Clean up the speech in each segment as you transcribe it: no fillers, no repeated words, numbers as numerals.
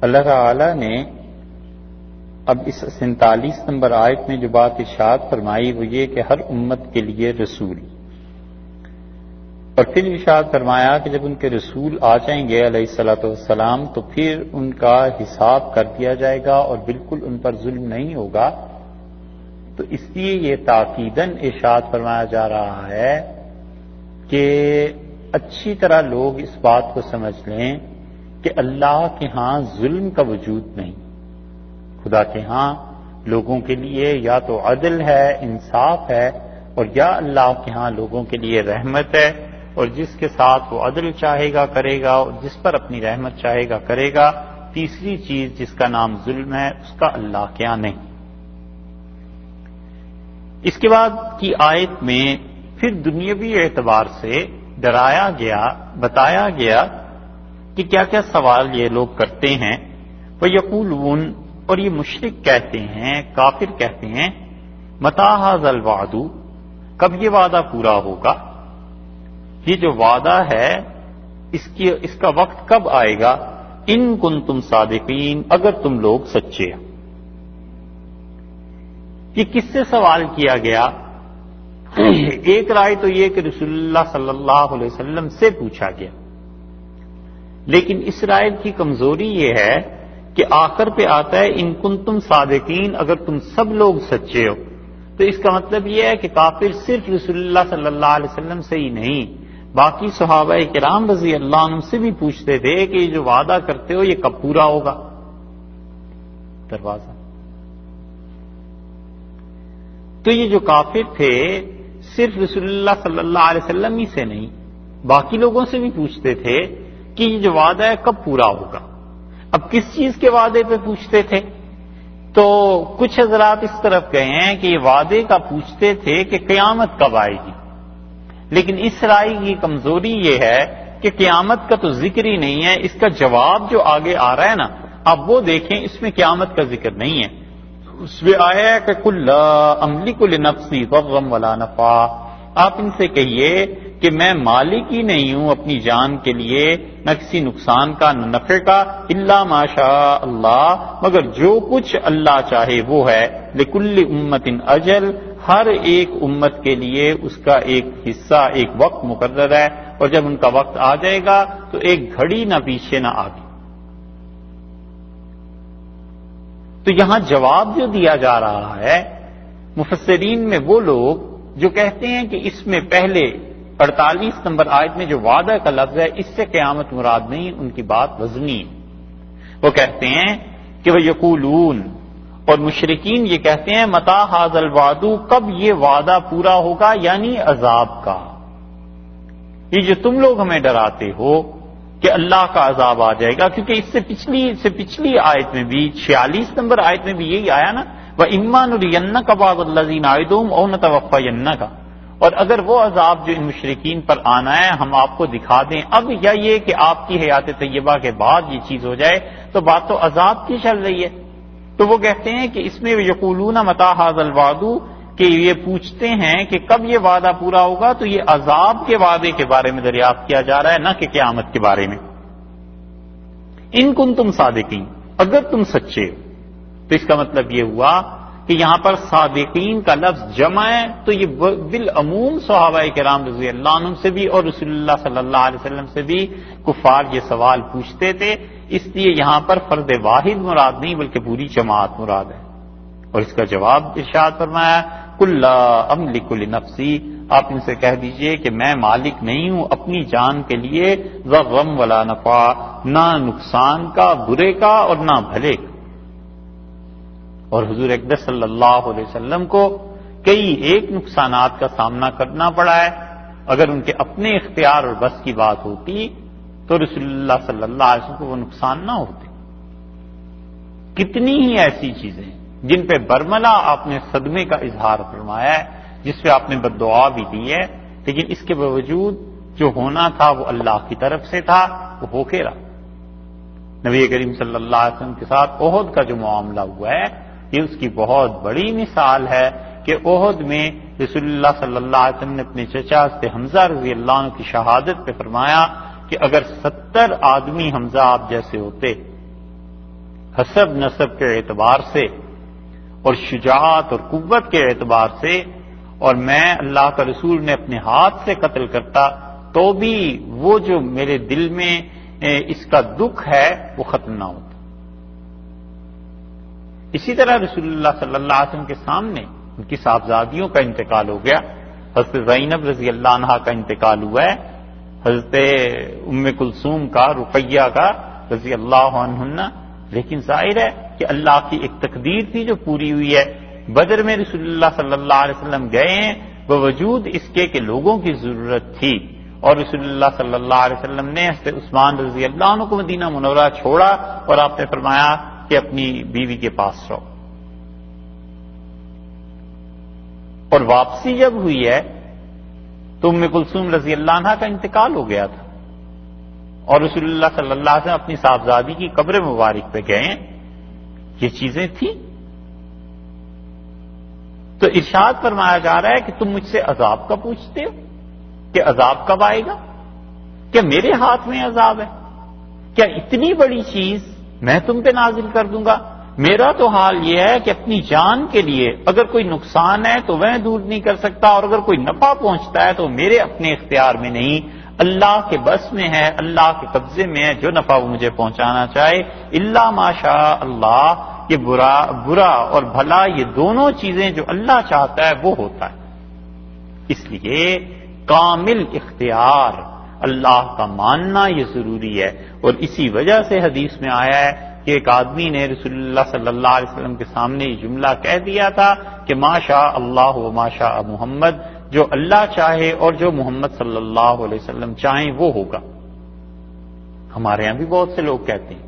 اللہ تعالی نے اب اس 47 نمبر آیت میں جو بات ارشاد فرمائی وہ یہ کہ ہر امت کے لیے رسول، اور پھر ارشاد فرمایا کہ جب ان کے رسول آ جائیں گے علیہ الصلوۃ والسلام تو پھر ان کا حساب کر دیا جائے گا اور بالکل ان پر ظلم نہیں ہوگا. تو اس لیے یہ تاکیداً ارشاد فرمایا جا رہا ہے کہ اچھی طرح لوگ اس بات کو سمجھ لیں کہ اللہ کے ہاں ظلم کا وجود نہیں. خدا کے ہاں لوگوں کے لیے یا تو عدل ہے، انصاف ہے، اور یا اللہ کے ہاں لوگوں کے لیے رحمت ہے، اور جس کے ساتھ وہ عدل چاہے گا کرے گا، اور جس پر اپنی رحمت چاہے گا کرے گا. تیسری چیز جس کا نام ظلم ہے اس کا اللہ کے ہاں نہیں. اس کے بعد کی آیت میں پھر دنیاوی اعتبار سے ڈرایا گیا، بتایا گیا کہ کیا کیا سوال یہ لوگ کرتے ہیں. وَيَقُولُونَ، اور یہ مشرک کہتے ہیں، کافر کہتے ہیں، مَتَىٰ هَٰذَا الْوَعْدُ، کب یہ وعدہ پورا ہوگا؟ یہ جو وعدہ ہے اس کا وقت کب آئے گا؟ ان کنتم صادقین، اگر تم لوگ سچے ہو. یہ کس سے سوال کیا گیا؟ ایک رائے تو یہ کہ رسول اللہ صلی اللہ علیہ وسلم سے پوچھا گیا، لیکن اس رائے کی کمزوری یہ ہے کہ آخر پہ آتا ہے ان کنتم صادقین، اگر تم سب لوگ سچے ہو. تو اس کا مطلب یہ ہے کہ کافر صرف رسول اللہ صلی اللہ علیہ وسلم سے ہی نہیں، باقی صحابہ کرام رضی اللہ عنہم سے بھی پوچھتے تھے کہ یہ جو وعدہ کرتے ہو یہ کب پورا ہوگا. دروازہ تو یہ جو کافر تھے صرف رسول اللہ صلی اللہ علیہ وسلم ہی سے نہیں، باقی لوگوں سے بھی پوچھتے تھے کہ یہ جو وعدہ ہے کب پورا ہوگا. اب کس چیز کے وعدے پہ پوچھتے تھے؟ تو کچھ حضرات اس طرف گئے ہیں کہ یہ وعدے کا پوچھتے تھے کہ قیامت کب آئے گی. لیکن اس رائے کی کمزوری یہ ہے کہ قیامت کا تو ذکر ہی نہیں ہے. اس کا جواب جو آگے آ رہا ہے نا، اب وہ دیکھیں، اس میں قیامت کا ذکر نہیں ہے. اس میں آیا ہے کہ قُل لَا أَمْلِكُ لِنَفْسِي ضَرًّا وَلَا نَفْعًا، آپ ان سے کہیے کہ میں مالک ہی نہیں ہوں اپنی جان کے لیے نہ کسی نقصان کا نہ نفع کا، الا ما شاء اللہ، مگر جو کچھ اللہ چاہے وہ ہے. لِكُلِّ أُمَّةٍ أَجَلٌ، ہر ایک امت کے لیے اس کا ایک حصہ، ایک وقت مقرر ہے، اور جب ان کا وقت آ جائے گا تو ایک گھڑی نہ پیچھے نہ آگے. تو یہاں جواب جو دیا جا رہا ہے مفسرین میں وہ لوگ جو کہتے ہیں کہ اس میں پہلے 48 نمبر آیت میں جو وعدہ کا لفظ ہے اس سے قیامت مراد نہیں، ان کی بات وزنی ہے. وہ کہتے ہیں کہ وہ یقولون، اور مشرکین یہ کہتے ہیں متى هذا الوعد، کب یہ وعدہ پورا ہوگا، یعنی عذاب کا. یہ جو تم لوگ ہمیں ڈراتے ہو کہ اللہ کا عذاب آ جائے گا، کیونکہ اس سے پچھلی آیت میں بھی 46 نمبر آیت میں بھی یہی آیا نا، وَإِمَّا نُرِيَنَّكَ بَعْضَ الَّذِي نَعِدُهُمْ أَوْ نَتَوَفَّيَنَّكَ، اور اگر وہ عذاب جو ان مشرکین پر آنا ہے ہم آپ کو دکھا دیں اب، یا یہ کہ آپ کی حیات طیبہ کے بعد یہ چیز ہو جائے، تو بات تو عذاب کی چل رہی ہے. تو وہ کہتے ہیں کہ اس میں یقولون متى هذا الوعد، کہ یہ پوچھتے ہیں کہ کب یہ وعدہ پورا ہوگا، تو یہ عذاب کے وعدے کے بارے میں دریافت کیا جا رہا ہے، نہ کہ قیامت کے بارے میں. ان کنتم صادقین، اگر تم سچے ہو، تو اس کا مطلب یہ ہوا کہ یہاں پر صادقین کا لفظ جمع ہے، تو یہ بالعموم صحابہ کرام رضی اللہ عنہم سے بھی اور رسول اللہ صلی اللہ علیہ وسلم سے بھی کفار یہ سوال پوچھتے تھے. اس لیے یہاں پر فرد واحد مراد نہیں بلکہ پوری جماعت مراد ہے. اور اس کا جواب ارشاد فرمایا قُل لَا أَمْلِكُ لِنَفْسِي، آپ ان سے کہہ دیجئے کہ میں مالک نہیں ہوں اپنی جان کے لیے ضَرًّا وَلَا نَفْعًا، نہ نقصان کا، برے کا، اور نہ بھلے کا. اور حضور اقدس صلی اللہ علیہ وسلم کو کئی ایک نقصانات کا سامنا کرنا پڑا ہے. اگر ان کے اپنے اختیار اور بس کی بات ہوتی تو رسول اللہ صلی اللہ علیہ وسلم کو وہ نقصان نہ ہوتے. کتنی ہی ایسی چیزیں جن پہ برملا آپ نے صدمے کا اظہار فرمایا ہے، جس پہ آپ نے بد دعا بھی دی ہے، لیکن اس کے باوجود جو ہونا تھا وہ اللہ کی طرف سے تھا، وہ ہو کے رہا. نبی کریم صلی اللہ علیہ وسلم کے ساتھ احد کا جو معاملہ ہوا ہے یہ اس کی بہت بڑی مثال ہے کہ احد میں رسول اللہ صلی اللہ علیہ وسلم نے اپنے چچا سے حمزہ رضی اللہ عنہ کی شہادت پہ فرمایا کہ اگر 70 آدمی حمزہ آپ جیسے ہوتے حسب نسب کے اعتبار سے اور شجاعت اور قوت کے اعتبار سے، اور میں اللہ کا رسول نے اپنے ہاتھ سے قتل کرتا تو بھی وہ جو میرے دل میں اس کا دکھ ہے وہ ختم نہ ہوتا۔ اسی طرح رسول اللہ صلی اللہ علیہ وسلم کے سامنے ان کی صاحبزادیوں کا انتقال ہو گیا۔ حضرت زینب رضی اللہ عنہا کا انتقال ہوا ہے، حضرت ام کلثوم کا، رقیہ کا رضی اللہ عنہن، لیکن ظاہر ہے کہ اللہ کی ایک تقدیر تھی جو پوری ہوئی ہے۔ بدر میں رسول اللہ صلی اللہ علیہ وسلم گئے ہیں باوجود اس کے کہ لوگوں کی ضرورت تھی، اور رسول اللہ صلی اللہ علیہ وسلم نے حضرت عثمان رضی اللہ عنہ کو مدینہ منورہ چھوڑا اور آپ نے فرمایا کہ اپنی بیوی کے پاس رہو۔ اور واپسی جب ہوئی ہے تو ام کلثوم رضی اللہ عنہ کا انتقال ہو گیا تھا، اور رسول اللہ صلی اللہ علیہ وسلم اپنی صاحبزادی کی قبر مبارک پہ گئے ہیں۔ یہ چیزیں تھیں تو ارشاد فرمایا جا رہا ہے کہ تم مجھ سے عذاب کا پوچھتے ہو کہ عذاب کب آئے گا؟ کیا میرے ہاتھ میں عذاب ہے؟ کیا اتنی بڑی چیز میں تم پہ نازل کر دوں گا؟ میرا تو حال یہ ہے کہ اپنی جان کے لیے اگر کوئی نقصان ہے تو میں دور نہیں کر سکتا، اور اگر کوئی نفع پہنچتا ہے تو میرے اپنے اختیار میں نہیں، اللہ کے بس میں ہے، اللہ کے قبضے میں ہے، جو نفع وہ مجھے پہنچانا چاہے۔ الا ما شاء اللہ، یہ برا اور بھلا یہ دونوں چیزیں جو اللہ چاہتا ہے وہ ہوتا ہے۔ اس لیے کامل اختیار اللہ کا ماننا یہ ضروری ہے، اور اسی وجہ سے حدیث میں آیا ہے کہ ایک آدمی نے رسول اللہ صلی اللہ علیہ وسلم کے سامنے یہ جملہ کہہ دیا تھا کہ ما شاء اللہ و ما شاء محمد، جو اللہ چاہے اور جو محمد صلی اللہ علیہ وسلم چاہیں وہ ہوگا۔ ہمارے یہاں بھی بہت سے لوگ کہتے ہیں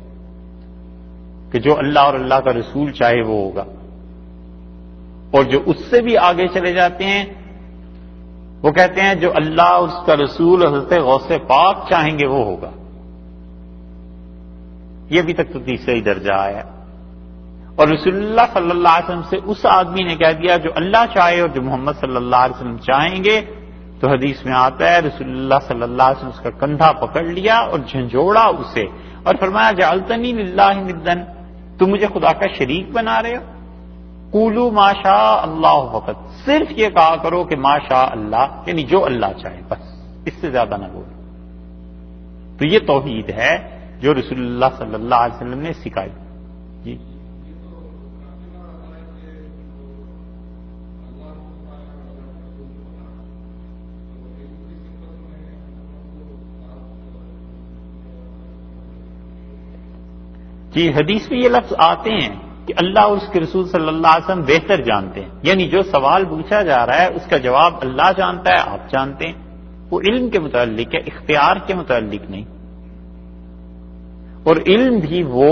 کہ جو اللہ اور اللہ کا رسول چاہے وہ ہوگا، اور جو اس سے بھی آگے چلے جاتے ہیں وہ کہتے ہیں جو اللہ اور اس کا رسول حضرت غوث پاک چاہیں گے وہ ہوگا۔ یہ ابھی تک تو تیسرا ہی درجہ آیا، اور رسول اللہ صلی اللہ علیہ وسلم سے اس آدمی نے کہہ دیا جو اللہ چاہے اور جو محمد صلی اللہ علیہ وسلم چاہیں گے، تو حدیث میں آتا ہے رسول اللہ صلی اللہ علیہ وسلم اس کا کندھا پکڑ لیا اور جھنجھوڑا اسے، اور فرمایا جعلتنی للہ ندا، تم مجھے خدا کا شریک بنا رہے ہو؟ قولوا ما شاء اللہ فقط، صرف یہ کہا کرو کہ ما شاء اللہ، یعنی جو اللہ چاہے، بس اس سے زیادہ نہ بولو۔ تو یہ توحید ہے جو رسول اللہ صلی اللہ علیہ وسلم نے سکھائی۔ جی جی حدیث میں یہ لفظ آتے ہیں کہ اللہ اور اس کے رسول صلی اللہ علیہ وسلم بہتر جانتے ہیں، یعنی جو سوال پوچھا جا رہا ہے اس کا جواب اللہ جانتا ہے، آپ جانتے ہیں، وہ علم کے متعلق ہے، اختیار کے متعلق نہیں۔ اور علم بھی وہ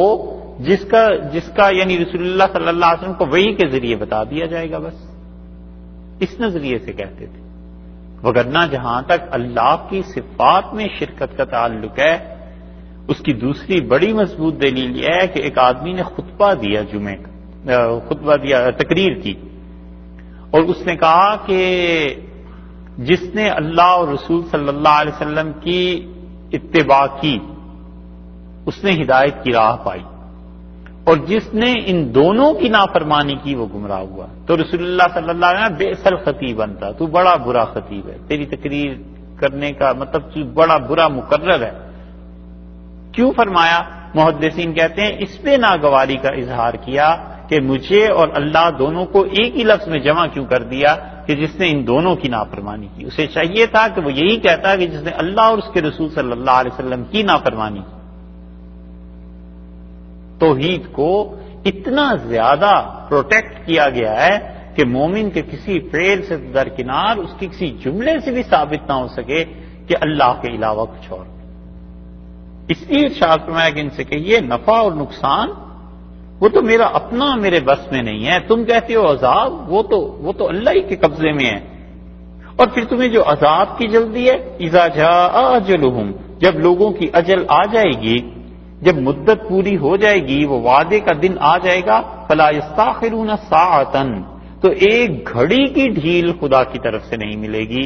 جس کا یعنی رسول اللہ صلی اللہ علیہ وسلم کو وحی کے ذریعے بتا دیا جائے گا، بس اس نظریے سے کہتے تھے۔ وگرنہ جہاں تک اللہ کی صفات میں شرکت کا تعلق ہے، اس کی دوسری بڑی مضبوط دلیل یہ ہے کہ ایک آدمی نے خطبہ دیا جمعے کا، تقریر کی، اور اس نے کہا کہ جس نے اللہ اور رسول صلی اللہ علیہ وسلم کی اتباع کی اس نے ہدایت کی راہ پائی، اور جس نے ان دونوں کی نافرمانی کی وہ گمراہ ہوا۔ تو رسول اللہ صلی اللہ علیہ وسلم بئس الخطیب انت، تو بڑا برا خطیب ہے، تیری تقریر کرنے کا مطلب تو بڑا برا مقرر ہے۔ کیوں فرمایا؟ محدثین کہتے ہیں اس پہ ناگواری کا اظہار کیا کہ مجھے اور اللہ دونوں کو ایک ہی لفظ میں جمع کیوں کر دیا کہ جس نے ان دونوں کی نافرمانی کی۔ اسے چاہیے تھا کہ وہ یہی کہتا کہ جس نے اللہ اور اس کے رسول صلی اللہ علیہ وسلم کی نافرمانی کی۔ توحید کو اتنا زیادہ پروٹیکٹ کیا گیا ہے کہ مومن کے کسی فعل سے درکنار اس کے کسی جملے سے بھی ثابت نہ ہو سکے کہ اللہ کے علاوہ کچھ اور۔ اس لیے ارشاد فرمایا کہ ان سے کہیے نفع اور نقصان وہ تو میرا اپنا میرے بس میں نہیں ہے، تم کہتے ہو عذاب وہ تو اللہ ہی کے قبضے میں ہے۔ اور پھر تمہیں جو عذاب کی جلدی ہے، اذا جاء اجلہم، جب لوگوں کی اجل آ جائے گی، جب مدت پوری ہو جائے گی، وہ وعدے کا دن آ جائے گا، فلا یستاخرون ساعۃ، تو ایک گھڑی کی ڈھیل خدا کی طرف سے نہیں ملے گی،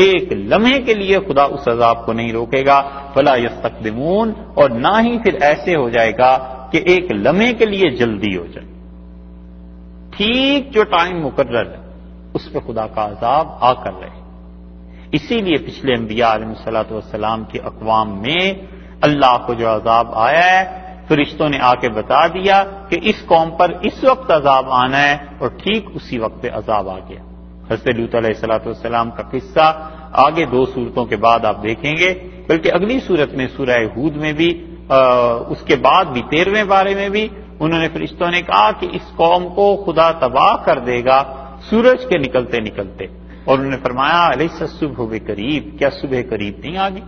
ایک لمحے کے لیے خدا اس عذاب کو نہیں روکے گا، فلا یستقدمون، اور نہ ہی پھر ایسے ہو جائے گا کہ ایک لمحے کے لیے جلدی ہو جائے، ٹھیک جو ٹائم مقرر ہے اس پہ خدا کا عذاب آ کر رہے۔ اسی لیے پچھلے انبیاء علیہ الصلوۃ والسلام کی اقوام میں اللہ کو جو عذاب آیا ہے، فرشتوں نے آ کے بتا دیا کہ اس قوم پر اس وقت عذاب آنا ہے، اور ٹھیک اسی وقت پہ عذاب آ گیا۔ حضرت لوط علیہ الصلوۃ والسلام کا قصہ آگے 2 سورتوں کے بعد آپ دیکھیں گے، بلکہ اگلی سورت میں سورہ ہود میں بھی اس کے بعد بھی 13ویں بارے میں بھی انہوں نے فرشتوں نے کہا کہ اس قوم کو خدا تباہ کر دے گا سورج کے نکلتے نکلتے، اور انہوں نے فرمایا الیس الصبح بقریب، کیا صبح قریب نہیں آ گئی؟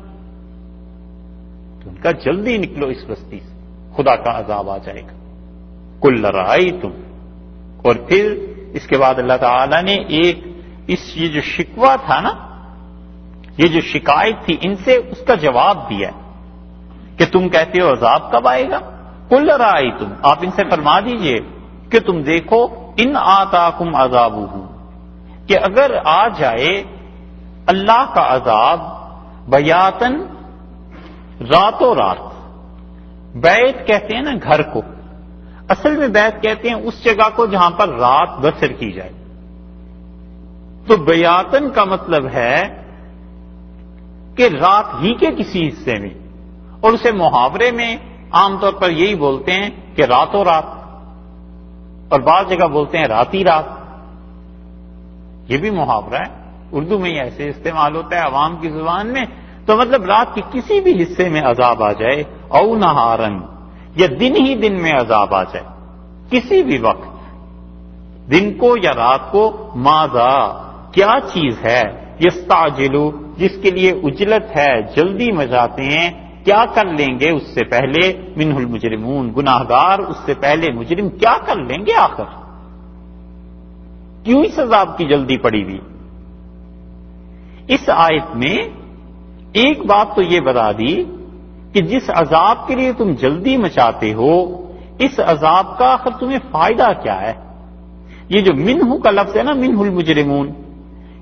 تو ان کا جلدی نکلو اس بستی سے، خدا کا عذاب آ جائے گا۔ قل رأیتم، اور پھر اس کے بعد اللہ تعالی نے یہ جو شکوہ تھا نا، یہ جو شکایت تھی ان سے، اس کا جواب دیا کہ تم کہتے ہو عذاب کب آئے گا؟ قل رأیتم، آپ ان سے فرما دیجئے کہ تم دیکھو، ان آتاکم عذابہ، کہ اگر آ جائے اللہ کا عذاب بیاتن، راتوں رات۔ بیت کہتے ہیں نا گھر کو، اصل میں بیت کہتے ہیں اس جگہ کو جہاں پر رات بسر کی جائے۔ تو بیاتن کا مطلب ہے کہ رات ہی کے کسی حصے میں، اور اسے محاورے میں عام طور پر یہی بولتے ہیں کہ راتوں رات، اور بعض جگہ بولتے ہیں راتی رات۔ یہ بھی محاورہ ہے، اردو میں ہی ایسے استعمال ہوتا ہے عوام کی زبان میں۔ تو مطلب رات کے کسی بھی حصے میں عذاب آ جائے، او نہارن، یا دن ہی دن میں عذاب آ جائے، کسی بھی وقت، دن کو یا رات کو، ماذا، کیا چیز ہے، یستعجلو، جس کے لیے اجلت ہے، جلدی مچاتے ہیں، کیا کر لیں گے اس سے پہلے، منہ المجرمون، گناہگار اس سے پہلے مجرم کیا کر لیں گے آخر؟ کیوں اس عذاب کی جلدی پڑی ہوئی؟ اس آیت میں ایک بات تو یہ بتا دی کہ جس عذاب کے لیے تم جلدی مچاتے ہو، اس عذاب کا آخر تمہیں فائدہ کیا ہے؟ یہ جو منہ کا لفظ ہے نا، منہ المجرمون،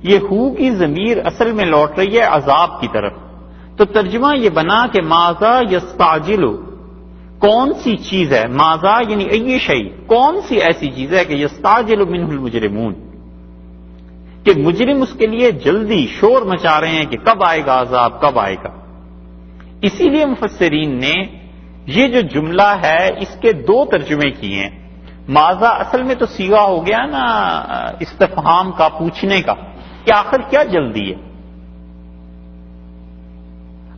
یہ ہو کی ضمیر اصل میں لوٹ رہی ہے عذاب کی طرف، تو ترجمہ یہ بنا کہ ماذا یستعجلو، کون سی چیز ہے، ماذا یعنی ای شیء، کون سی ایسی چیز ہے کہ یستعجل منہ المجرمون، کہ مجرم اس کے لیے جلدی شور مچا رہے ہیں کہ کب آئے گا عذاب، کب آئے گا۔ اسی لیے مفسرین نے یہ جو جملہ ہے اس کے 2 ترجمے کیے ہیں۔ ماذا اصل میں تو صیغہ ہو گیا نا استفہام کا، پوچھنے کا، کہ آخر کیا جلدی ہے۔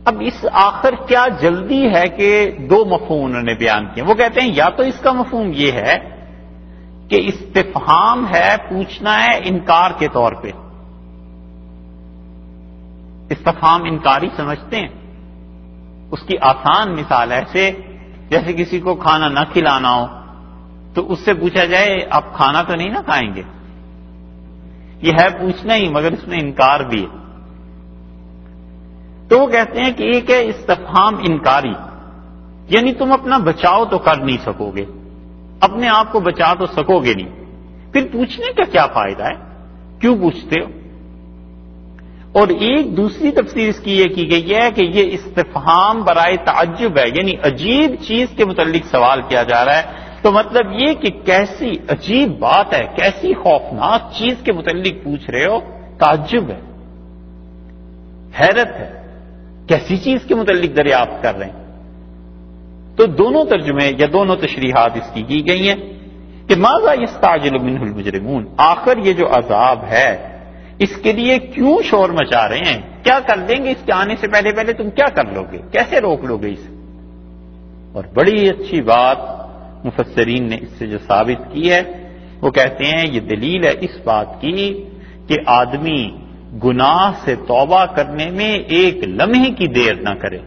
اب اس آخر کیا جلدی ہے کہ 2 مفہوم انہوں نے بیان کیے۔ وہ کہتے ہیں یا تو اس کا مفہوم یہ ہے کہ استفہام ہے، پوچھنا ہے انکار کے طور پہ، استفہام انکاری سمجھتے ہیں۔ اس کی آسان مثال ایسے جیسے کسی کو کھانا نہ کھلانا ہو تو اس سے پوچھا جائے آپ کھانا تو نہیں نہ کھائیں گے، یہ ہے پوچھنا ہی مگر اس میں انکار بھی ہے۔ تو وہ کہتے ہیں کہ ایک ہے استفہام انکاری، یعنی تم اپنا بچاؤ تو کر نہیں سکو گے، اپنے آپ کو بچا تو سکو گے نہیں، پھر پوچھنے کا کیا فائدہ ہے، کیوں پوچھتے ہو؟ اور ایک دوسری تفسیر اس کی یہ کی گئی ہے کہ یہ استفہام برائے تعجب ہے، یعنی عجیب چیز کے متعلق سوال کیا جا رہا ہے، تو مطلب یہ کہ کیسی عجیب بات ہے، کیسی خوفناک چیز کے متعلق پوچھ رہے ہو، تعجب ہے، حیرت ہے، کیسی چیز کے متعلق دریافت کر رہے ہیں۔ تو دونوں ترجمے یا دونوں تشریحات اس کی گئی ہیں کہ ماذا یستعجل منہ المجرمون، آخر یہ جو عذاب ہے اس کے لیے کیوں شور مچا رہے ہیں، کیا کر لیں گے اس کے آنے سے پہلے پہلے، تم کیا کر لو گے، کیسے روک لو گے اسے؟ اور بڑی اچھی بات مفسرین نے اس سے جو ثابت کی ہے وہ کہتے ہیں یہ دلیل ہے اس بات کی کہ آدمی گناہ سے توبہ کرنے میں ایک لمحے کی دیر نہ کرے،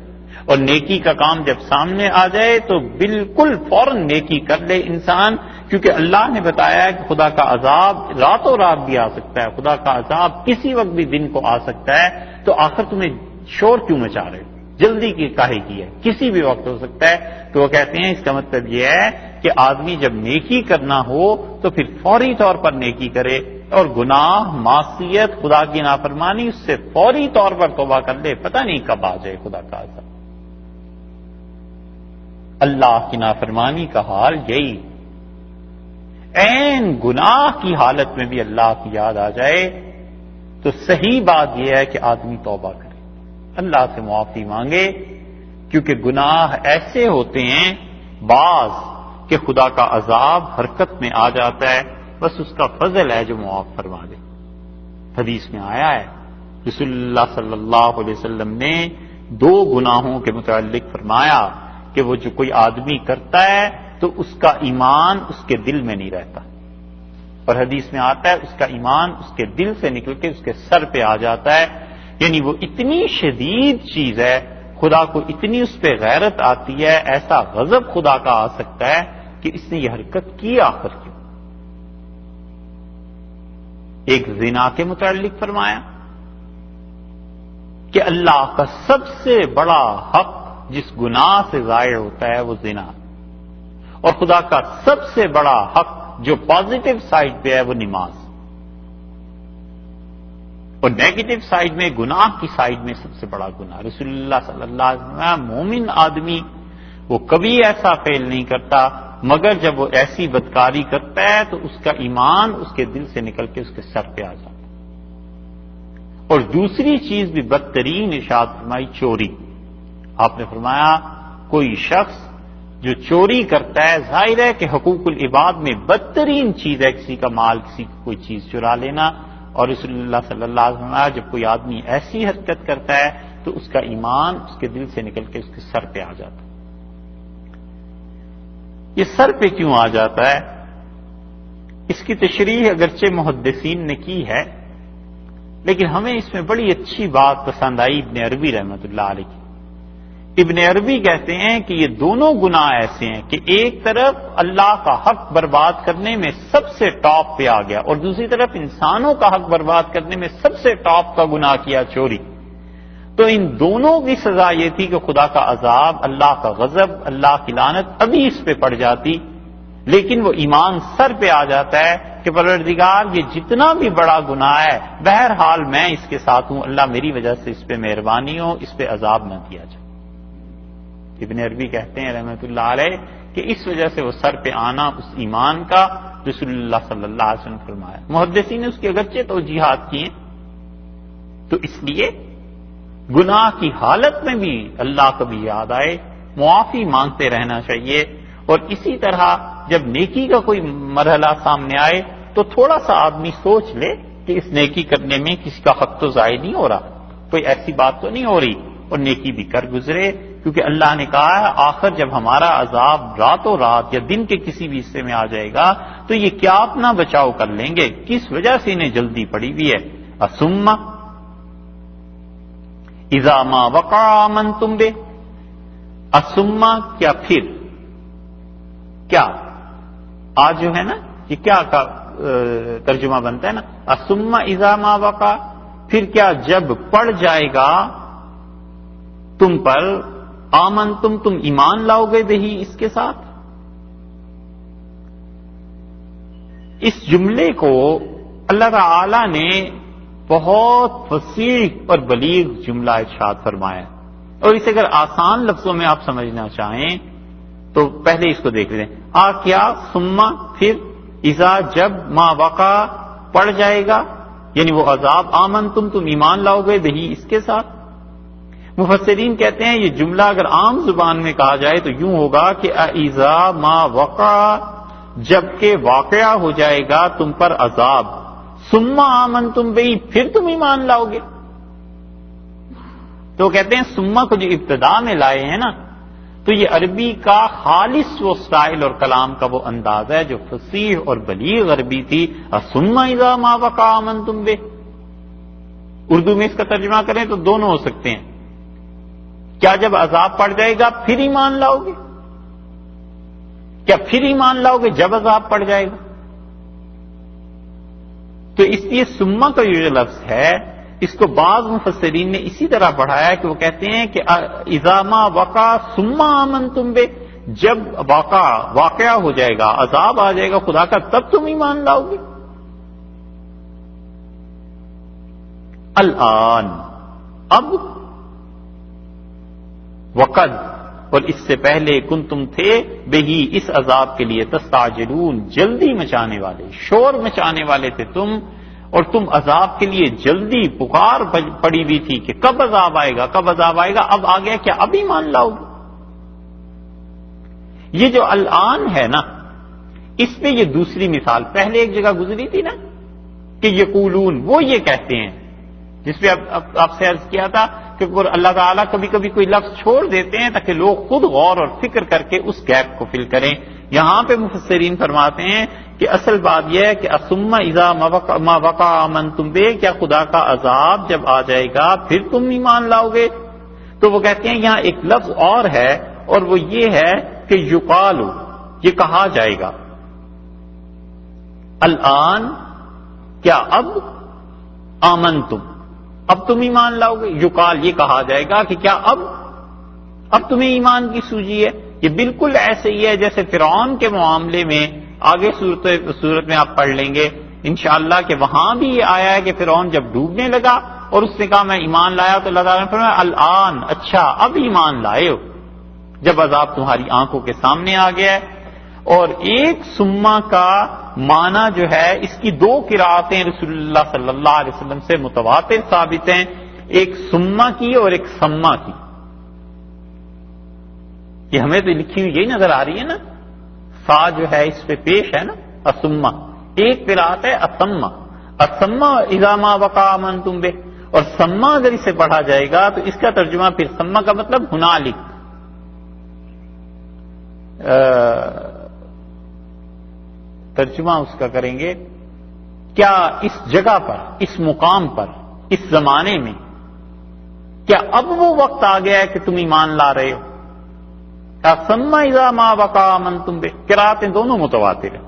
اور نیکی کا کام جب سامنے آ جائے تو بالکل فوراً نیکی کر لے انسان، کیونکہ اللہ نے بتایا ہے کہ خدا کا عذاب راتوں رات بھی آ سکتا ہے، خدا کا عذاب کسی وقت بھی دن کو آ سکتا ہے، تو آخر تمہیں شور کیوں مچا رہے، جلدی کی کاہے کی ہے، کسی بھی وقت ہو سکتا ہے۔ تو وہ کہتے ہیں اس کا مطلب یہ ہے کہ آدمی جب نیکی کرنا ہو تو پھر فوری طور پر نیکی کرے، اور گناہ، معصیت، خدا کی نافرمانی، اس سے فوری طور پر توبہ کر لے، پتہ نہیں کب آ جائے خدا کا عذاب۔ اللہ کی نافرمانی کا حال یہی، عین گناہ کی حالت میں بھی اللہ کی یاد آ جائے تو صحیح بات یہ ہے کہ آدمی توبہ کرے، اللہ سے معافی مانگے، کیونکہ گناہ ایسے ہوتے ہیں بعض کہ خدا کا عذاب حرکت میں آ جاتا ہے، بس اس کا فضل ہے جو معاف فرما دے۔ حدیث میں آیا ہے رسول اللہ صلی اللہ علیہ وسلم نے 2 گناہوں کے متعلق فرمایا کہ وہ جو کوئی آدمی کرتا ہے تو اس کا ایمان اس کے دل میں نہیں رہتا، اور حدیث میں آتا ہے اس کا ایمان اس کے دل سے نکل کے اس کے سر پہ آ جاتا ہے، یعنی وہ اتنی شدید چیز ہے، خدا کو اتنی اس پہ غیرت آتی ہے، ایسا غضب خدا کا آ سکتا ہے کہ اس نے یہ حرکت کی آخر کیوں۔ ایک زنا کے متعلق فرمایا کہ اللہ کا سب سے بڑا حق جس گناہ سے ظاہر ہوتا ہے وہ زنا، اور خدا کا سب سے بڑا حق جو پازیٹو سائڈ پہ ہے وہ نماز، اور نیگیٹو سائڈ میں گناہ کی سائڈ میں سب سے بڑا گناہ۔ رسول اللہ صلی اللہ علیہ وسلم مومن آدمی وہ کبھی ایسا فعل نہیں کرتا مگر جب وہ ایسی بدکاری کرتا ہے تو اس کا ایمان اس کے دل سے نکل کے اس کے سر پہ آ جاتا ہے۔ اور دوسری چیز بھی بدترین ارشاد فرمائی چوری۔ آپ نے فرمایا کوئی شخص جو چوری کرتا ہے، ظاہر ہے کہ حقوق العباد میں بدترین چیز ہے کسی کا مال، کسی کی کوئی چیز چرا لینا، اور رسول اللہ صلی اللہ علیہ وسلم جب کوئی آدمی ایسی حرکت کرتا ہے تو اس کا ایمان اس کے دل سے نکل کے اس کے سر پہ آ جاتا ہے۔ یہ سر پہ کیوں آ جاتا ہے؟ اس کی تشریح اگرچہ محدثین نے کی ہے، لیکن ہمیں اس میں بڑی اچھی بات پسند آئی ابن عربی رحمۃ اللہ علیہ کی۔ ابن عربی کہتے ہیں کہ یہ دونوں گناہ ایسے ہیں کہ ایک طرف اللہ کا حق برباد کرنے میں سب سے ٹاپ پہ آ گیا، اور دوسری طرف انسانوں کا حق برباد کرنے میں سب سے ٹاپ کا گناہ کیا، چوری۔ تو ان دونوں کی سزا یہ تھی کہ خدا کا عذاب، اللہ کا غضب، اللہ کی لعنت ابھی اس پہ پڑ جاتی، لیکن وہ ایمان سر پہ آ جاتا ہے کہ پروردگار یہ جتنا بھی بڑا گناہ ہے بہرحال میں اس کے ساتھ ہوں، اللہ میری وجہ سے اس پہ مہربانی ہو، اس پہ عذاب نہ کیا جائے۔ ابن عربی کہتے ہیں رحمۃ اللہ علیہ کہ اس وجہ سے وہ سر پہ آنا اس ایمان کا رسول اللہ صلی اللہ علیہ وسلم فرمایا۔ محدثین نے اس کی اگرچہ توجیحات کی ہیں، تو اس لیے گناہ کی حالت میں بھی اللہ کبھی یاد آئے، معافی مانگتے رہنا چاہیے، اور اسی طرح جب نیکی کا کوئی مرحلہ سامنے آئے تو تھوڑا سا آدمی سوچ لے کہ اس نیکی کرنے میں کسی کا حق تو ضائع نہیں ہو رہا، کوئی ایسی بات تو نہیں ہو رہی، اور نیکی بھی کر گزرے، کیونکہ اللہ نے کہا ہے آخر جب ہمارا عذاب راتوں رات یا دن کے کسی بھی حصے میں آ جائے گا تو یہ کیا اپنا بچاؤ کر لیں گے، کس وجہ سے انہیں جلدی پڑی ہوئی ہے۔ ثم اذا ما وقع آمنتم بہ، ثم کیا پھر، کیا آج جو ہے نا یہ کیا کا ترجمہ بنتا ہے نا، ثم اذا ما وقع، پھر کیا جب پڑ جائے گا تم پر، آمنتم تم ایمان لاؤ گے بہی اس کے ساتھ۔ اس جملے کو اللہ تعالی نے بہت فصیح اور بلیغ جملہ ارشاد فرمایا، اور اسے اگر آسان لفظوں میں آپ سمجھنا چاہیں تو پہلے اس کو دیکھ لیں، کیا ثم پھر، اذا جب، ما وقع پڑ جائے گا، یعنی وہ عذاب، آمنتم تم ایمان لاؤ گے بہی اس کے ساتھ۔ مفسرین کہتے ہیں یہ جملہ اگر عام زبان میں کہا جائے تو یوں ہوگا کہ اذا ما وقع، جبکہ واقعہ ہو جائے گا تم پر عذاب، ثم آمنتم بہی پھر تم ایمان لاؤ گے۔ تو کہتے ہیں ثم کو جو ابتدا میں لائے ہیں نا، تو یہ عربی کا خالص وہ سٹائل اور کلام کا وہ انداز ہے جو فصیح اور بلیغ عربی تھی، ثم اذا ما وقع آمنتم بہ۔ اردو میں اس کا ترجمہ کریں تو دونوں ہو سکتے ہیں، کیا جب عذاب پڑ جائے گا پھر ایمان لاؤ گے، کیا پھر ایمان لاؤ گے جب عذاب پڑ جائے گا۔ تو اس لیے ثم کا یہ جو لفظ ہے اس کو بعض مفسرین نے اسی طرح پڑھایا کہ وہ کہتے ہیں کہ اذا ما وقع ثم آمنتم بہ، جب واقعہ ہو جائے گا، عذاب آ جائے گا خدا کا، تب تم ایمان لاؤ گے۔ الآن، اب، وقد اور اس سے پہلے کن تم تھے بہی اس عذاب کے لیے تستعجلون جلدی مچانے والے، شور مچانے والے تھے تم، اور تم عذاب کے لیے جلدی پکار پڑی ہوئی تھی کہ کب عذاب آئے گا، کب عذاب آئے گا، اب آ گیا، کیا اب ہی مان لاؤ گے؟ یہ جو الآن ہے نا، اس پہ یہ دوسری مثال پہلے ایک جگہ گزری تھی نا کہ یقولون، وہ یہ کہتے ہیں، جس پہ آپ سے عرض کیا تھا کہ اللہ تعالیٰ کبھی کبھی کوئی لفظ چھوڑ دیتے ہیں تاکہ لوگ خود غور اور فکر کر کے اس گیپ کو فل کریں۔ یہاں پہ مفسرین فرماتے ہیں کہ اصل بات یہ ہے کہ ثم اذا ما وقع آمنتم بہ، کیا خدا کا عذاب جب آ جائے گا پھر تم ایمان لاؤ گے؟ تو وہ کہتے ہیں یہاں ایک لفظ اور ہے، اور وہ یہ ہے کہ یقالو، یہ کہا جائے گا، الآن، کیا اب، آمنتم، اب تم ایمان لاؤ گے؟ یقال، یہ کہا جائے گا کہ کیا اب تمہیں ایمان کی سوجی ہے؟ یہ بالکل ایسے ہی ہے جیسے فرعون کے معاملے میں آگے صورت میں آپ پڑھ لیں گے انشاءاللہ کہ وہاں بھی یہ آیا ہے کہ فرعون جب ڈوبنے لگا اور اس نے کہا میں ایمان لایا، تو اللہ تعالیٰ نے فرمایا الآن، اچھا اب ایمان لائے ہو، جب عذاب تمہاری آنکھوں کے سامنے آ گیا ہے۔ اور ایک سما کا معنی جو ہے، اس کی دو قراءتیں رسول اللہ صلی اللہ علیہ وسلم سے متواتر ثابت ہیں، ایک سما کی اور ایک سما کی۔ یہ ہمیں تو لکھی ہوئی یہی نظر آ رہی ہے نا، سا جو ہے اس پہ پیش ہے نا، اسما، ایک قراءت ہے اسما، اسما اذا ما وقع آمنتم بہ، اور سما اگر اسے پڑھا جائے گا تو اس کا ترجمہ پھر سما کا مطلب ہنالک، ترجمہ اس کا کریں گے کیا اس جگہ پر، اس مقام پر، اس زمانے میں، کیا اب وہ وقت آ گیا ہے کہ تم ایمان لا رہے ہو؟ ثم اذا ما وقع آمنتم بہ، قراتیں دونوں متواتر ہیں،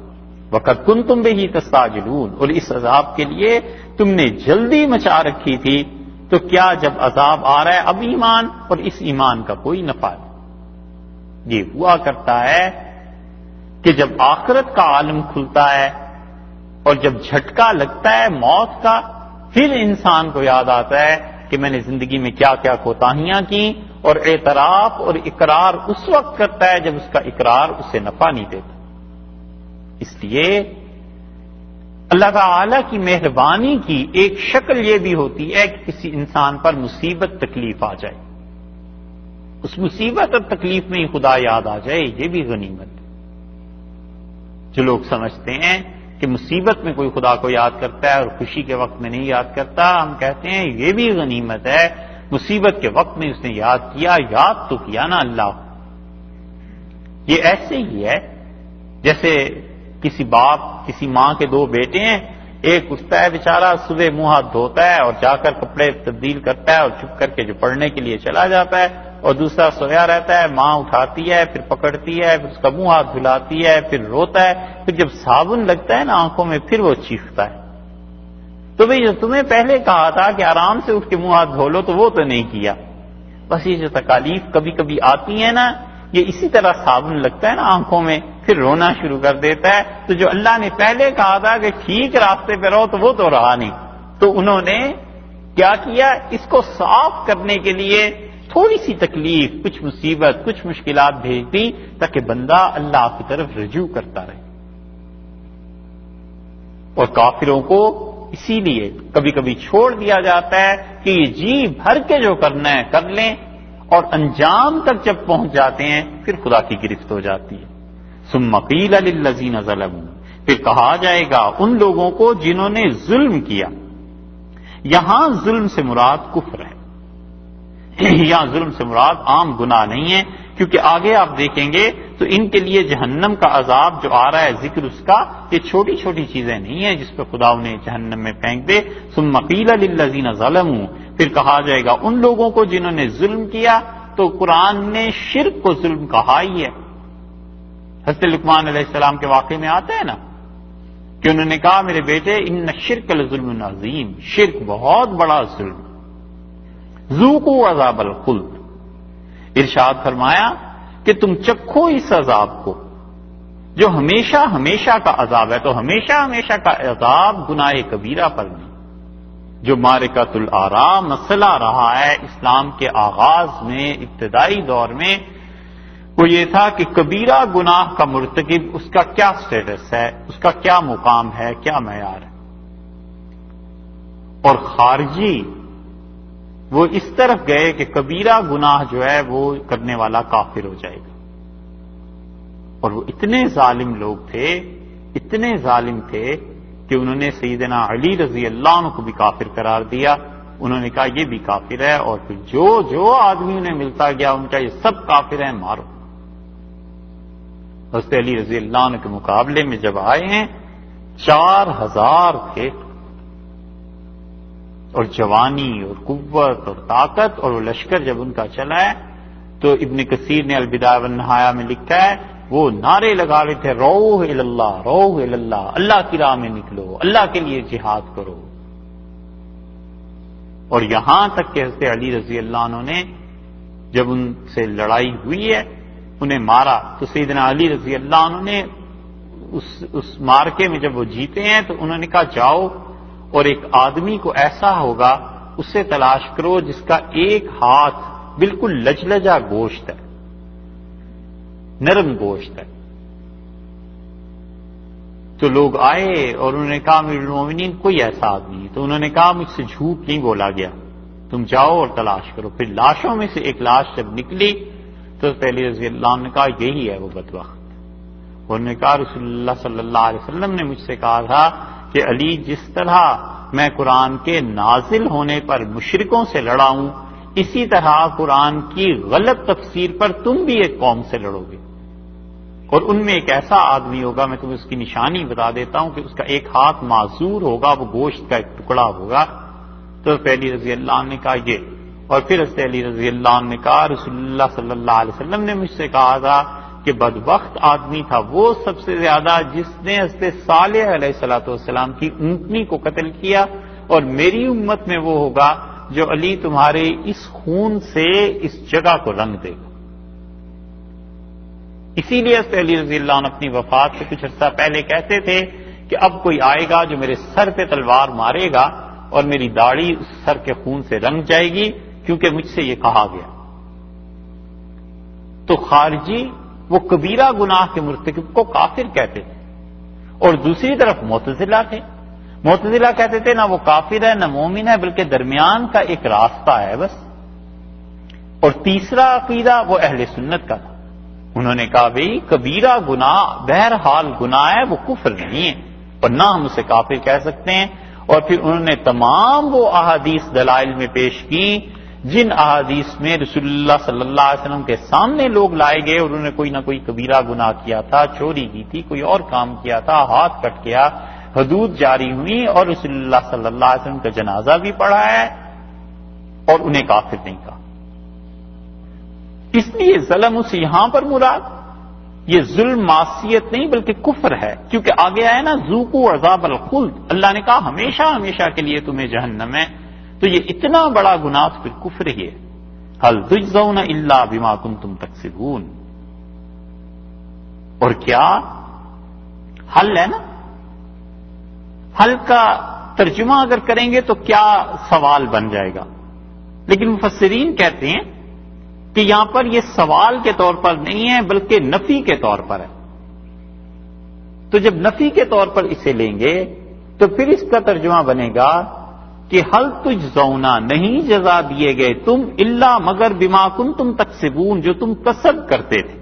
وقد کنتم بہ تستعجلون، اور اس عذاب کے لیے تم نے جلدی مچا رکھی تھی، تو کیا جب عذاب آ رہا ہے اب ایمان، اور اس ایمان کا کوئی نفع نہیں۔ یہ ہوا کرتا ہے کہ جب آخرت کا عالم کھلتا ہے اور جب جھٹکا لگتا ہے موت کا، پھر انسان کو یاد آتا ہے کہ میں نے زندگی میں کیا کیا کوتاہیاں کی، اور اعتراف اور اقرار اس وقت کرتا ہے جب اس کا اقرار اسے نفع نہیں دیتا۔ اس لیے اللہ تعالی کی مہربانی کی ایک شکل یہ بھی ہوتی ہے کہ کسی انسان پر مصیبت تکلیف آ جائے، اس مصیبت اور تکلیف میں ہی خدا یاد آ جائے، یہ بھی غنیمت ہے۔ جو لوگ سمجھتے ہیں کہ مصیبت میں کوئی خدا کو یاد کرتا ہے اور خوشی کے وقت میں نہیں یاد کرتا، ہم کہتے ہیں یہ بھی غنیمت ہے، مصیبت کے وقت میں اس نے یاد کیا، یاد تو کیا نا اللہ۔ یہ ایسے ہی ہے جیسے کسی باپ، کسی ماں کے دو بیٹے ہیں، ایک اٹھتا ہے بیچارہ، صبح منہ ہاتھ دھوتا ہے اور جا کر کپڑے تبدیل کرتا ہے اور چھپ کر کے جو پڑھنے کے لیے چلا جاتا ہے، اور دوسرا سویا رہتا ہے، ماں اٹھاتی ہے، پھر پکڑتی ہے، پھر اس کا منہ ہاتھ دھلاتی ہے، پھر روتا ہے، پھر جب صابن لگتا ہے نا آنکھوں میں پھر وہ چیختا ہے۔ تو بھئی جو تمہیں پہلے کہا تھا کہ آرام سے اٹھ کے منہ ہاتھ دھو لو تو وہ تو نہیں کیا۔ بس یہ جو تکالیف کبھی کبھی آتی ہیں نا، یہ اسی طرح صابن لگتا ہے نا آنکھوں میں، پھر رونا شروع کر دیتا ہے۔ تو جو اللہ نے پہلے کہا تھا کہ ٹھیک راستے پہ رہو تو وہ تو رہا نہیں، تو انہوں نے کیا کیا، اس کو صاف کرنے کے لیے تھوڑی سی تکلیف، کچھ مصیبت، کچھ مشکلات بھیج دی تاکہ بندہ اللہ کی طرف رجوع کرتا رہے۔ اور کافروں کو اسی لیے کبھی کبھی چھوڑ دیا جاتا ہے کہ یہ جی بھر کے جو کرنا ہے کر لیں، اور انجام تک جب پہنچ جاتے ہیں پھر خدا کی گرفت ہو جاتی ہے۔ ثم قیل للذین ظلموا، پھر کہا جائے گا ان لوگوں کو جنہوں نے ظلم کیا۔ یہاں ظلم سے مراد کفر ہے، یہاں ظلم سے مراد عام گناہ نہیں ہے، کیونکہ آگے آپ دیکھیں گے تو ان کے لیے جہنم کا عذاب جو آ رہا ہے ذکر اس کا، یہ چھوٹی چھوٹی چیزیں نہیں ہیں جس پہ خدا انہیں جہنم میں پھینک دے۔ ثم قیل للذین ظلموا، پھر کہا جائے گا ان لوگوں کو جنہوں نے ظلم کیا، تو قرآن نے شرک کو ظلم کہا ہی ہے۔ حضرت لقمان علیہ السلام کے واقعے میں آتا ہے نا کہ انہوں نے کہا میرے بیٹے ان الشرک لظلم عظیم، شرک بہت بڑا ظلم، ذوقوا عذاب الخلد، ارشاد فرمایا کہ تم چکھو اس عذاب کو جو ہمیشہ ہمیشہ کا عذاب ہے۔ تو ہمیشہ ہمیشہ کا عذاب گناہ کبیرہ پر نہیں، جو معرکۃ الآراء مسئلہ رہا ہے اسلام کے آغاز میں، ابتدائی دور میں، وہ یہ تھا کہ کبیرہ گناہ کا مرتکب اس کا کیا سٹیٹس ہے، اس کا کیا مقام ہے، کیا معیار ہے، اور خارجی وہ اس طرف گئے کہ کبیرہ گناہ جو ہے وہ کرنے والا کافر ہو جائے گا، اور وہ اتنے ظالم لوگ تھے، اتنے ظالم تھے کہ انہوں نے سیدنا علی رضی اللہ عنہ کو بھی کافر قرار دیا. انہوں نے کہا یہ بھی کافر ہے، اور پھر جو آدمی انہیں ملتا گیا ان کا یہ سب کافر ہیں، مارو. حضرت علی رضی اللہ عنہ کے مقابلے میں جب آئے ہیں 4000 تھے، اور جوانی اور قوت اور طاقت، اور وہ لشکر جب ان کا چلا ہے تو ابن کثیر نے البدایہ والنہایہ میں لکھا ہے وہ نعرے لگا رہے تھے روح اللہ، روح اللہ، اللہ کی راہ میں نکلو، اللہ کے لیے جہاد کرو. اور یہاں تک کہ حضرت علی رضی اللہ عنہ نے جب ان سے لڑائی ہوئی ہے انہیں مارا تو سیدنا علی رضی اللہ عنہ نے اس مارکے میں جب وہ جیتے ہیں تو انہوں نے کہا جاؤ اور ایک آدمی کو ایسا ہوگا اسے تلاش کرو جس کا ایک ہاتھ بالکل لجلجا گوشت ہے، نرم گوشت ہے. تو لوگ آئے اور انہوں نے کہا امیر المومنین کوئی ایسا آدمی ہے، تو انہوں نے کہا مجھ سے جھوٹ نہیں بولا گیا، تم جاؤ اور تلاش کرو. پھر لاشوں میں سے ایک لاش جب نکلی تو علی رضی اللہ عنہ نے کہا یہی ہے وہ بدبخت. انہوں نے کہا رسول اللہ صلی اللہ علیہ وسلم نے مجھ سے کہا تھا کہ علی جس طرح میں قرآن کے نازل ہونے پر مشرکوں سے لڑا ہوں اسی طرح قرآن کی غلط تفسیر پر تم بھی ایک قوم سے لڑو گے، اور ان میں ایک ایسا آدمی ہوگا، میں تمہیں اس کی نشانی بتا دیتا ہوں کہ اس کا ایک ہاتھ معذور ہوگا، وہ گوشت کا ایک ٹکڑا ہوگا. تو علی رضی اللہ عنہ نے کہا یہ، اور پھر علی رضی اللہ عنہ نے کہا رسول اللہ صلی اللہ علیہ وسلم نے مجھ سے کہا تھا کہ بدبخت آدمی تھا وہ سب سے زیادہ جس نے حضرت صالح علیہ السلام کی اونٹنی کو قتل کیا، اور میری امت میں وہ ہوگا جو علی تمہارے اس خون سے اس جگہ کو رنگ دے گا. اسی لیے علی رضی اللہ عنہ اپنی وفات سے کچھ عرصہ پہلے کہتے تھے کہ اب کوئی آئے گا جو میرے سر پہ تلوار مارے گا اور میری داڑھی اس سر کے خون سے رنگ جائے گی، کیونکہ مجھ سے یہ کہا گیا. تو خارجی وہ کبیرہ گناہ کے مرتکب کو کافر کہتے تھے، اور دوسری طرف معتزلہ تھے. معتزلہ کہتے تھے نہ وہ کافر ہے نہ مومن ہے، بلکہ درمیان کا ایک راستہ ہے بس. اور تیسرا عقیدہ وہ اہل سنت کا تھا. انہوں نے کہا بھئی کبیرہ گناہ بہرحال گناہ ہے، وہ کفر نہیں ہے، اور نہ ہم اسے کافر کہہ سکتے ہیں. اور پھر انہوں نے تمام وہ احادیث دلائل میں پیش کی جن احادیث میں رسول اللہ صلی اللہ علیہ وسلم کے سامنے لوگ لائے گئے اور انہوں نے کوئی نہ کوئی کبیرہ گناہ کیا تھا، چوری کی تھی، کوئی اور کام کیا تھا، ہاتھ کٹ گیا، حدود جاری ہوئی، اور رسول اللہ صلی اللہ علیہ وسلم کا جنازہ بھی پڑھا ہے اور انہیں کافر نہیں کہا. اس لیے ظلم اس یہاں پر مراد یہ ظلم معصیت نہیں بلکہ کفر ہے، کیونکہ آگے آیا نا ذوقوا عذاب الخلد، اللہ نے کہا ہمیشہ ہمیشہ کے لیے تمہیں جہنم ہے. تو یہ اتنا بڑا گناہ پھر کفر ہی ہے. هل تجزون الا بما کنتم تکسبون. اور کیا حل ہے نا، حل کا ترجمہ اگر کریں گے تو کیا سوال بن جائے گا، لیکن مفسرین کہتے ہیں کہ یہاں پر یہ سوال کے طور پر نہیں ہے بلکہ نفی کے طور پر ہے. تو جب نفی کے طور پر اسے لیں گے تو پھر اس کا ترجمہ بنے گا کہ حل تجزونا نہیں جزا دیے گئے تم الا مگر بما کنتم تکسبون جو تم کسب کرتے تھے.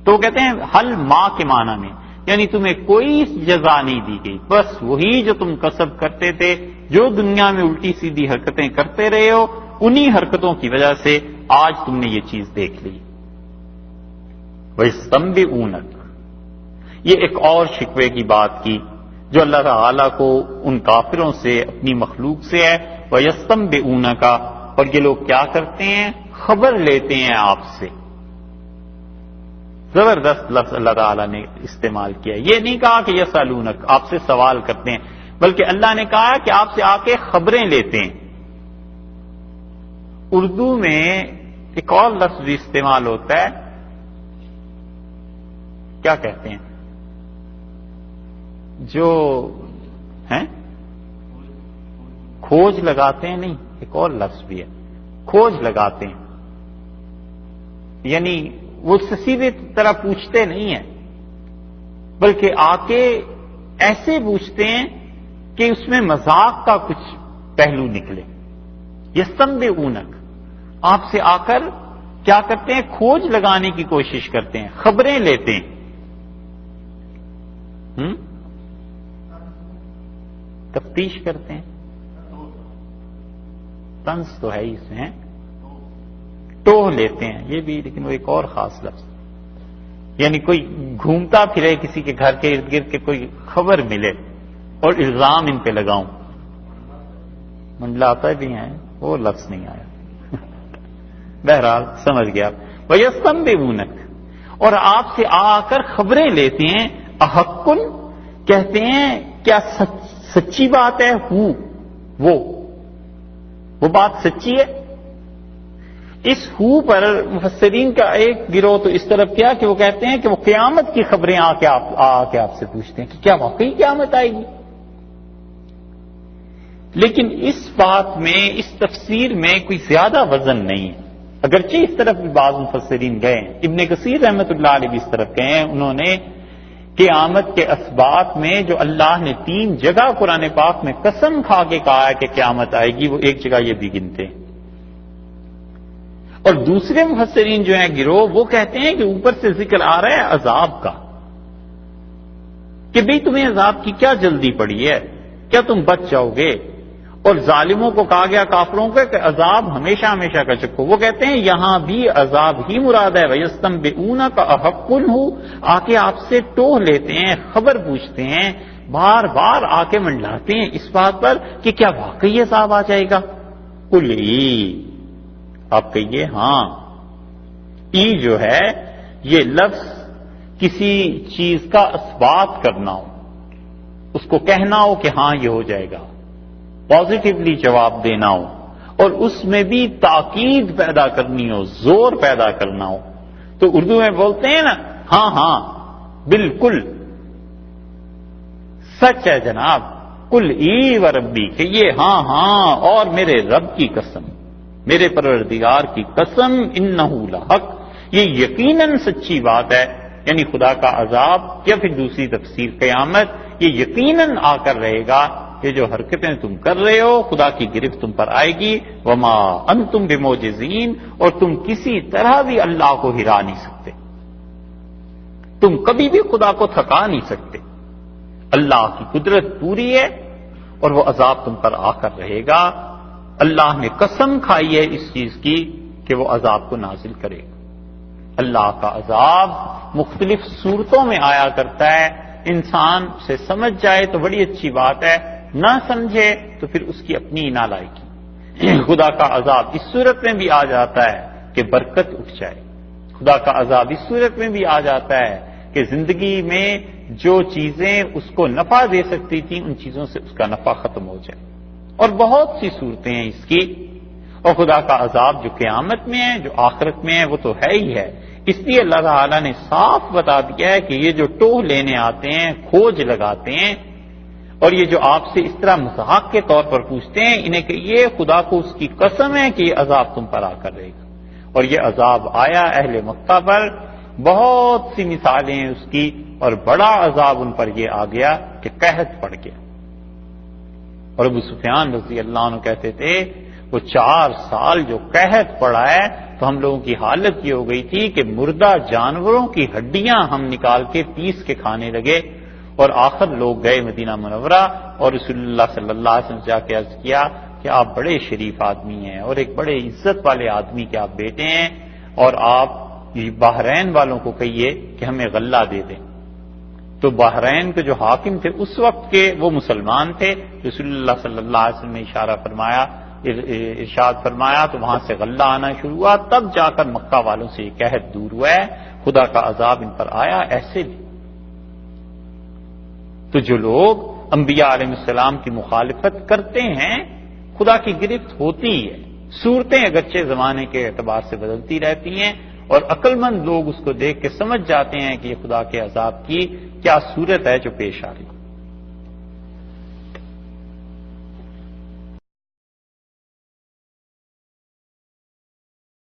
تو کہتے ہیں حل ما کے معنی میں، یعنی تمہیں کوئی جزا نہیں دی گئی، بس وہی جو تم کسب کرتے تھے، جو دنیا میں الٹی سیدھی حرکتیں کرتے رہے ہو انہی حرکتوں کی وجہ سے آج تم نے یہ چیز دیکھ لی. وَيَسْتَنبِئُونَكَ، یہ ایک اور شکوے کی بات کی جو اللہ تعالیٰ کو ان کافروں سے اپنی مخلوق سے ہے. وَيَسْتَنبِئُونَكَ، اور یہ لوگ کیا کرتے ہیں، خبر لیتے ہیں آپ سے. زبردست لفظ اللہ تعالیٰ نے استعمال کیا. یہ نہیں کہا کہ یسألونک آپ سے سوال کرتے ہیں، بلکہ اللہ نے کہا کہ آپ سے آ کے خبریں لیتے ہیں. اردو میں ایک اور لفظ بھی استعمال ہوتا ہے، کیا کہتے ہیں جو ہیں کھوج لگاتے ہیں، نہیں ایک اور لفظ بھی ہے کھوج لگاتے ہیں، یعنی وہ سیدھے طرح پوچھتے نہیں ہیں، بلکہ آ کے ایسے پوچھتے ہیں کہ اس میں مذاق کا کچھ پہلو نکلے. یستنبئونک، آپ سے آ کر کیا کرتے ہیں؟ کھوج لگانے کی کوشش کرتے ہیں، خبریں لیتے ہیں. تفتیش کرتے ہیں. طنز تو ہے ہی اس میں، ٹوہ لیتے ہیں یہ بھی، لیکن وہ ایک اور خاص لفظ، یعنی کوئی گھومتا پھرے کسی کے گھر کے ارد گرد کے کوئی خبر ملے اور الزام ان پہ لگاؤں. منڈلاتا بھی ہیں، وہ لفظ نہیں آیا. بہرحال سمجھ گیا. وَيَسْتَنبِئُونَكَ، اور آپ سے آ کر خبریں لیتے ہیں. احق، کہتے ہیں کیا سچی بات ہے؟ وہ بات سچی ہے. اس ہو پر مفسرین کا ایک گروہ تو اس طرف کیا کہ وہ کہتے ہیں کہ وہ قیامت کی خبریں آ کے آپ سے پوچھتے ہیں کہ کیا واقعی قیامت آئے گی. لیکن اس بات میں، اس تفسیر میں کوئی زیادہ وزن نہیں ہے، اگرچہ اس طرف بھی بعض مفسرین گئے ہیں. ابن کثیر رحمۃ اللہ علیہ بھی اس طرف گئے ہیں. انہوں نے قیامت کے اسبات میں جو اللہ نے 3 جگہ قرآن پاک میں قسم کھا کے کہا ہے کہ قیامت آئے گی، وہ ایک جگہ یہ بھی گنتے ہیں. اور دوسرے مفسرین جو ہیں گروہ، وہ کہتے ہیں کہ اوپر سے ذکر آ رہا ہے عذاب کا، کہ بھئی تمہیں عذاب کی کیا جلدی پڑی ہے، کیا تم بچ جاؤ گے. اور ظالموں کو کہا گیا، کافروں کو، کہ عذاب ہمیشہ ہمیشہ کا چکو. وہ کہتے ہیں یہاں بھی عذاب ہی مراد ہے. وَيَسْتَنبِئُونَكَ أَحَقٌّ هُوَ، آ کے آپ سے ٹوہ لیتے ہیں، خبر پوچھتے ہیں، بار بار آ کے منڈلاتے ہیں اس بات پر کہ کیا واقعی عذاب آ جائے گا. قُلْ ای، آپ کہیے ہاں. ای جو ہے یہ لفظ کسی چیز کا اثبات کرنا ہو، اس کو کہنا ہو کہ ہاں یہ ہو جائے گا، پازیٹیولی جواب دینا ہو، اور اس میں بھی تاکید پیدا کرنی ہو، زور پیدا کرنا ہو. تو اردو میں بولتے ہیں نا، ہاں ہاں بالکل سچ ہے جناب. قل ای و ربی، کہ یہ ہاں ہاں اور میرے رب کی قسم، میرے پروردگار کی قسم، انہ لحق، یہ یقیناً سچی بات ہے. یعنی خدا کا عذاب یا پھر دوسری تفسیر قیامت، یہ یقیناً آ کر رہے گا. یہ جو حرکتیں تم کر رہے ہو، خدا کی گرفت تم پر آئے گی. وما انتم بموجزین، اور تم کسی طرح بھی اللہ کو ہرا نہیں سکتے، تم کبھی بھی خدا کو تھکا نہیں سکتے. اللہ کی قدرت پوری ہے اور وہ عذاب تم پر آ کر رہے گا. اللہ نے قسم کھائی ہے اس چیز کی کہ وہ عذاب کو نازل کرے گا. اللہ کا عذاب مختلف صورتوں میں آیا کرتا ہے. انسان سے سمجھ جائے تو بڑی اچھی بات ہے، نہ سمجھے تو پھر اس کی اپنی نالائکی. خدا کا عذاب اس صورت میں بھی آ جاتا ہے کہ برکت اٹھ جائے. خدا کا عذاب اس صورت میں بھی آ جاتا ہے کہ زندگی میں جو چیزیں اس کو نفع دے سکتی تھیں ان چیزوں سے اس کا نفع ختم ہو جائے. اور بہت سی صورتیں ہیں اس کی. اور خدا کا عذاب جو قیامت میں ہے، جو آخرت میں ہے، وہ تو ہے ہی ہے. اس لیے اللہ تعالیٰ نے صاف بتا دیا ہے کہ یہ جو ٹوہ لینے آتے ہیں، کھوج لگاتے ہیں، اور یہ جو آپ سے اس طرح مذاق کے طور پر پوچھتے ہیں، انہیں کہ یہ خدا کو اس کی قسم ہے کہ یہ عذاب تم پر آ کر رہے گا. اور یہ عذاب آیا اہل مکہ پر، بہت سی مثالیں ہیں اس کی، اور بڑا عذاب ان پر یہ آ گیا کہ قحط پڑ گیا. اور ابو سفیان رضی اللہ عنہ کہتے تھے وہ 4 سال جو قحط پڑا ہے تو ہم لوگوں کی حالت یہ ہو گئی تھی کہ مردہ جانوروں کی ہڈیاں ہم نکال کے پیس کے کھانے لگے. اور آخر لوگ گئے مدینہ منورہ اور رسول اللہ صلی اللہ علیہ وسلم سے جا کے عرض کیا کہ آپ بڑے شریف آدمی ہیں اور ایک بڑے عزت والے آدمی کے آپ بیٹے ہیں، اور آپ بحرین والوں کو کہیے کہ ہمیں غلہ دے دیں. تو بحرین کے جو حاکم تھے اس وقت کے، وہ مسلمان تھے. رسول اللہ صلی اللہ علیہ وسلم نے ارشاد فرمایا تو وہاں سے غلہ آنا شروع ہوا. تب جا کر مکہ والوں سے یہ قحط دور ہوا ہے. خدا کا عذاب ان پر آیا ایسے بھی. تو جو لوگ انبیاء علیہ السلام کی مخالفت کرتے ہیں، خدا کی گرفت ہوتی ہے. صورتیں اگرچہ زمانے کے اعتبار سے بدلتی رہتی ہیں، اور عقل مند لوگ اس کو دیکھ کے سمجھ جاتے ہیں کہ یہ خدا کے عذاب کی کیا صورت ہے جو پیش آ رہی ہے.